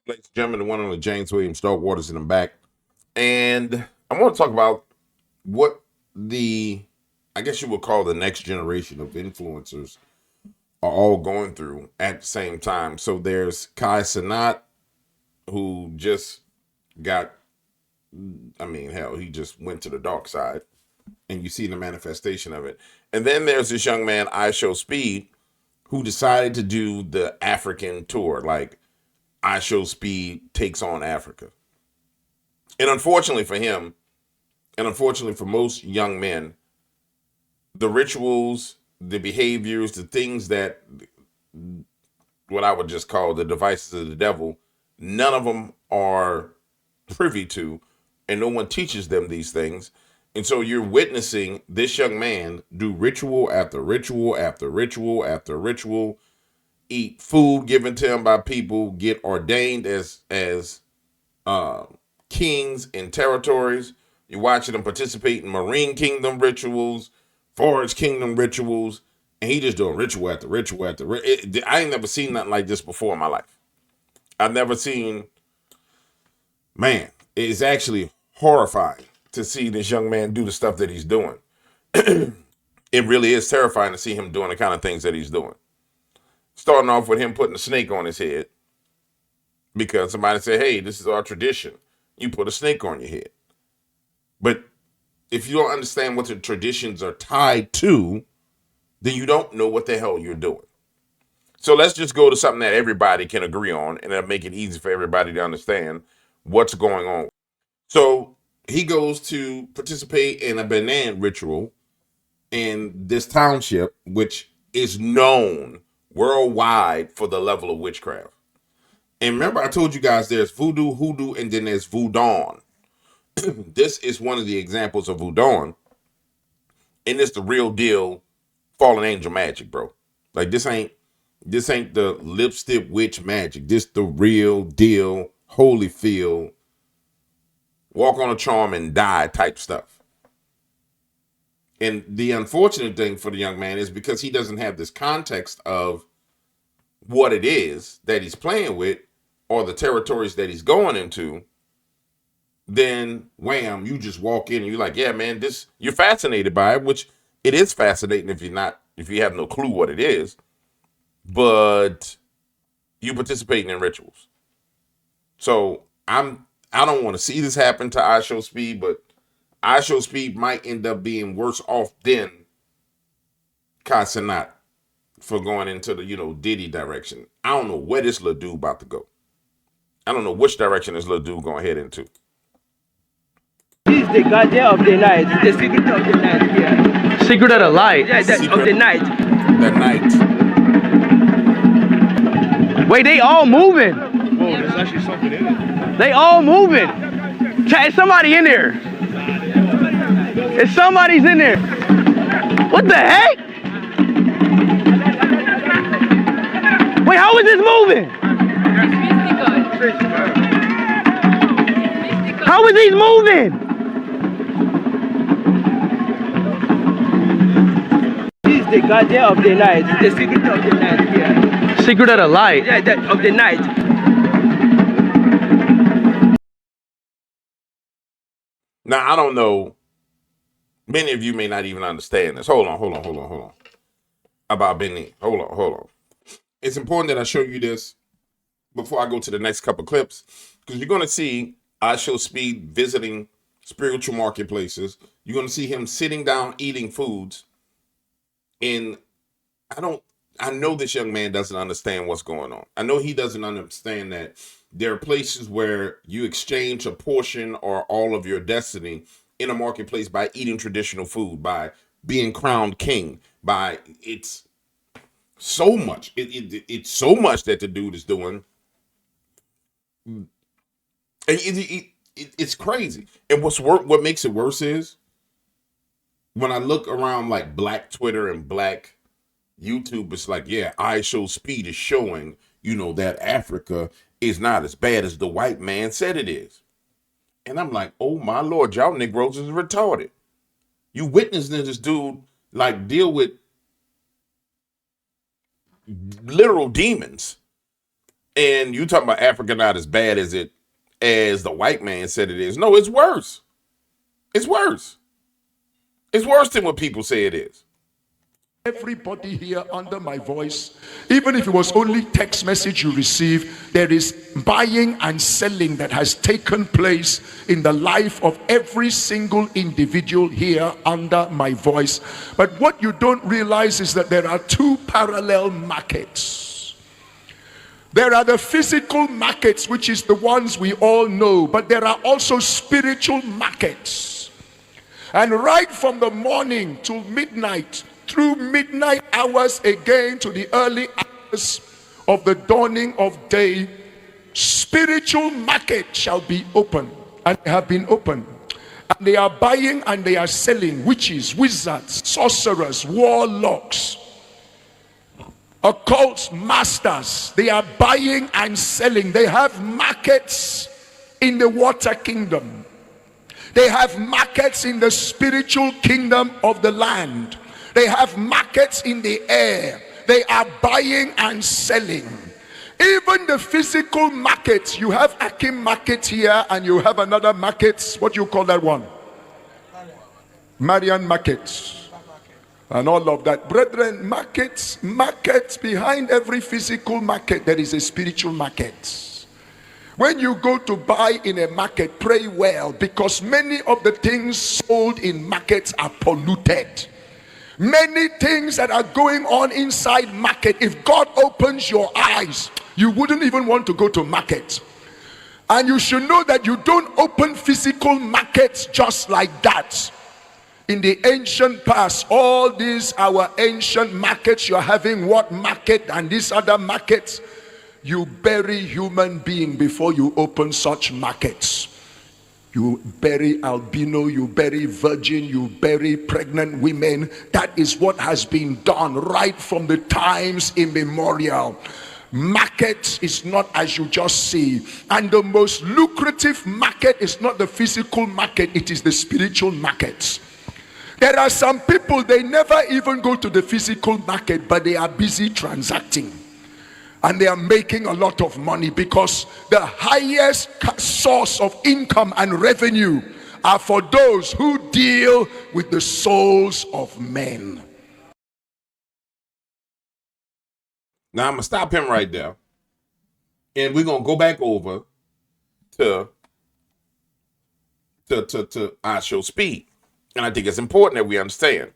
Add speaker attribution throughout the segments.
Speaker 1: Ladies and gentlemen, the one on the James Williams Starkwater's in the back. And I want to talk about what I guess you would call the next generation of influencers are all going through at the same time. So there's Kai Cenat, who just got, I mean, hell, he just went to the dark side. And you see the manifestation of it. And then there's this young man, IShowSpeed, who decided to do the African tour, like IShowSpeed takes on Africa. And unfortunately for him, and unfortunately for most young men, the rituals, the behaviors, the things that what I would just call the devices of the devil, none of them are privy to, and no one teaches them these things. And so you're witnessing this young man do ritual after ritual after ritual after ritual, eat food given to him by people, get ordained as kings in territories. You're watching them participate in Marine Kingdom rituals, Forest Kingdom rituals, and he just doing ritual after ritual after ritual. I ain't never seen nothing like this before in my life. I've never seen, man, it's actually horrifying to see this young man do the stuff that he's doing. It really is terrifying to see him doing the kind of things that he's doing. Starting off with him putting a snake on his head because somebody said, hey, this is our tradition. You put a snake on your head. But if you don't understand what the traditions are tied to, then you don't know what the hell you're doing. So let's just go to something that everybody can agree on, and that'll make it easy for everybody to understand what's going on. So he goes to participate in a Benin ritual in this township, which is known worldwide for the level of witchcraft. And remember, I told you guys there's voodoo, hoodoo, and then there's voodoo. This is one of the examples of voodoo, and it's the real deal fallen angel magic, bro. Like this ain't the lipstick witch magic. This the real deal, Holyfield, walk on a charm and die type stuff. And the unfortunate thing for the young man is because he doesn't have this context of what it is that he's playing with or the territories that he's going into, then wham, you just walk in and you're like, yeah, man, you're fascinated by it, which it is fascinating if you have no clue what it is, but you participating in rituals. So I don't want to see this happen to IShowSpeed, but IShowSpeed might end up being worse off than Kai Cenat for going into the, Diddy direction. I don't know where this little dude about to go. I don't know which direction this little dude going to head into.
Speaker 2: This is the guardian of the night, the secret of the night here.
Speaker 3: Secret of the light?
Speaker 2: Yeah, of the night.
Speaker 1: The night.
Speaker 3: Wait, they all moving.
Speaker 4: Whoa, there's actually something in it.
Speaker 3: They all moving. Chat, is somebody in there? If somebody's in there. What the heck? Wait, how is this moving? How is these moving?
Speaker 2: This is the guardian of the night, the secret of the night here.
Speaker 3: Secret of the light?
Speaker 2: Yeah, of the night.
Speaker 1: Now, I don't know. Many of you may not even understand this. Hold on. About Benin. Hold on. It's important that I show you this before I go to the next couple clips, because you're going to see IShowSpeed visiting spiritual marketplaces. You're going to see him sitting down eating foods. And I know this young man doesn't understand what's going on. I know he doesn't understand that there are places where you exchange a portion or all of your destiny in a marketplace by eating traditional food, by being crowned king, by it's so much. It's so much that the dude is doing. And it's crazy. And what makes it worse is when I look around like black Twitter and black YouTube, it's like, yeah, IShowSpeed is showing, that Africa is not as bad as the white man said it is. And I'm like, oh my Lord, y'all Negroes is retarded. You witnessing this dude like deal with literal demons And you talking about Africa not as bad as the white man said it is. No, it's worse. It's worse. It's worse than what people say it is.
Speaker 5: Everybody here under my voice, even if it was only text message you receive, there is buying and selling that has taken place in the life of every single individual here under my voice. But what you don't realize is that there are two parallel markets. There are the physical markets, which is the ones we all know, but there are also spiritual markets. And right from the morning till midnight, through midnight hours again to the early hours of the dawning of day, spiritual markets shall be open, and have been opened. And they are buying and they are selling witches, wizards, sorcerers, warlocks, occult masters. They are buying and selling. They have markets in the water kingdom. They have markets in the spiritual kingdom of the land. They have markets in the air. They are buying and selling. Even the physical markets, you have Akim market here and you have another market. What do you call that one? Marian markets. And all of that. Brethren, markets, behind every physical market, there is a spiritual market. When you go to buy in a market, pray well, because many of the things sold in markets are polluted. Many things that are going on inside market, if God opens your eyes, you wouldn't even want to go to market. And you should know that you don't open physical markets just like that. In the ancient past, all these our ancient markets, you're having what market and these other markets, you bury human being before you open such markets. You bury albino, you bury virgin, you bury pregnant women. That is what has been done right from the times immemorial. Market is not as you just see. And the most lucrative market is not the physical market, it is the spiritual markets. There are some people, they never even go to the physical market, but they are busy transacting. And they are making a lot of money, because the highest source of income and revenue are for those who deal with the souls of men.
Speaker 1: Now I'm going to stop him right there. And we're going to go back over to IShowSpeed. And I think it's important that we understand.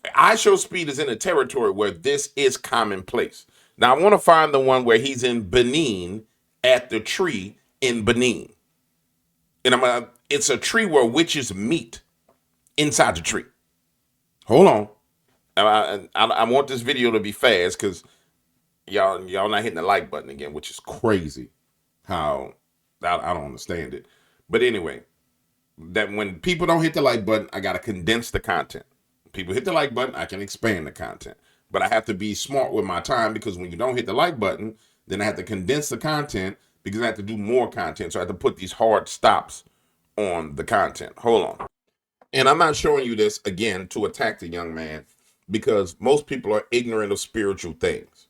Speaker 1: IShowSpeed is in a territory where this is commonplace. Now I want to find the one where he's in Benin at the tree in Benin. And it's a tree where witches meet inside the tree. Hold on. I want this video to be fast, because y'all not hitting the like button again, which is crazy. How I don't understand it. But anyway, that when people don't hit the like button, I gotta condense the content. People hit the like button, I can expand the content. But I have to be smart with my time, because when you don't hit the like button, then I have to condense the content, because I have to do more content. So I have to put these hard stops on the content. Hold on. And I'm not showing you this again to attack the young man, because most people are ignorant of spiritual things.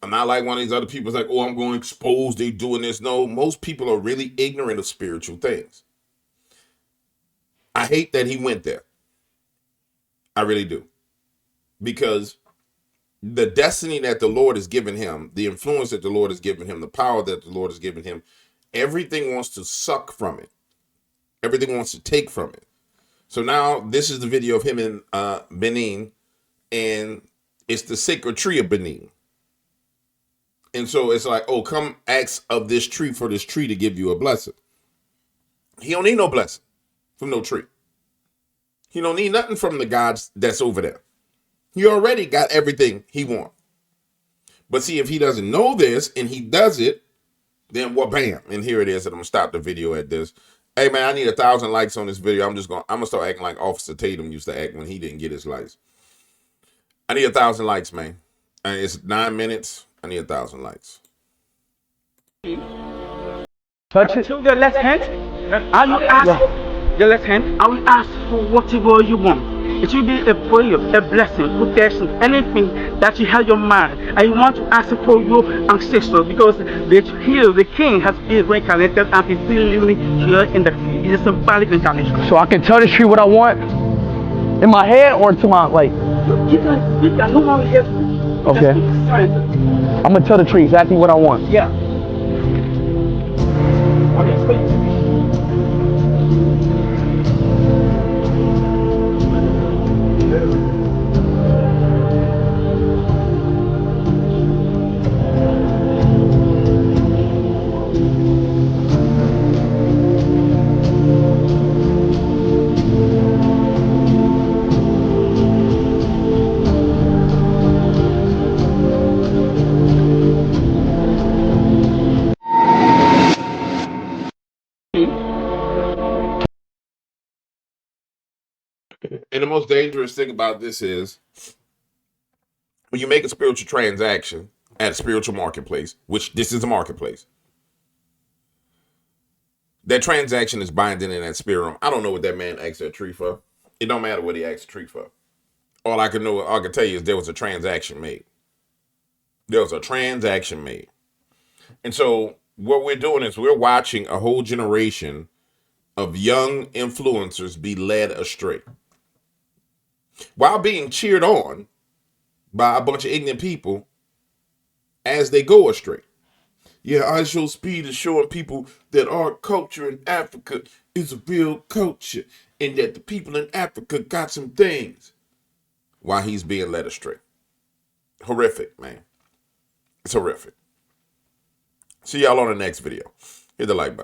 Speaker 1: I'm not like one of these other people like, oh, I'm going to expose they doing this. No, most people are really ignorant of spiritual things. I hate that he went there. I really do. Because the destiny that the Lord has given him, the influence that the Lord has given him, the power that the Lord has given him, everything wants to suck from it. Everything wants to take from it. So now this is the video of him in Benin, and it's the sacred tree of Benin. And so it's like, oh, come ask of this tree for this tree to give you a blessing. He don't need no blessing from no tree. He don't need nothing from the gods that's over there. He already got everything he wants. But see, if he doesn't know this and he does it, then what? Bam! And here it is. And I'm gonna stop the video at this. Hey man, I need 1,000 likes on this video. I'm gonna start acting like Officer Tatum used to act when he didn't get his likes. I need 1,000 likes, man. And it's 9 minutes. I need 1,000 likes.
Speaker 3: Touch it. The left hand. I will ask. The left hand.
Speaker 6: I will ask for whatever you want. It should be a prayer, a blessing, protection, anything that you have your mind. And you want to ask for your ancestors because the king has been reincarnated and is still living here in the tree. It is a symbolic incarnation.
Speaker 3: So I can tell the tree what I want in my head or to my like.
Speaker 6: You can speak, I know how it is.
Speaker 3: Okay. I'm gonna tell the tree exactly what I want.
Speaker 6: Yeah. Okay, speak.
Speaker 1: And the most dangerous thing about this is when you make a spiritual transaction at a spiritual marketplace, which this is a marketplace, that transaction is binding in that spirit realm. I don't know what that man asked that tree for. It don't matter what he asked the tree for. All I can tell you is there was a transaction made. There was a transaction made. And so what we're doing is we're watching a whole generation of young influencers be led astray while being cheered on by a bunch of ignorant people as they go astray. Yeah, IShowSpeed is showing people that our culture in Africa is a real culture and that the people in Africa got some things while he's being led astray. Horrific, man. It's horrific. See y'all on the next video. Hit the like button.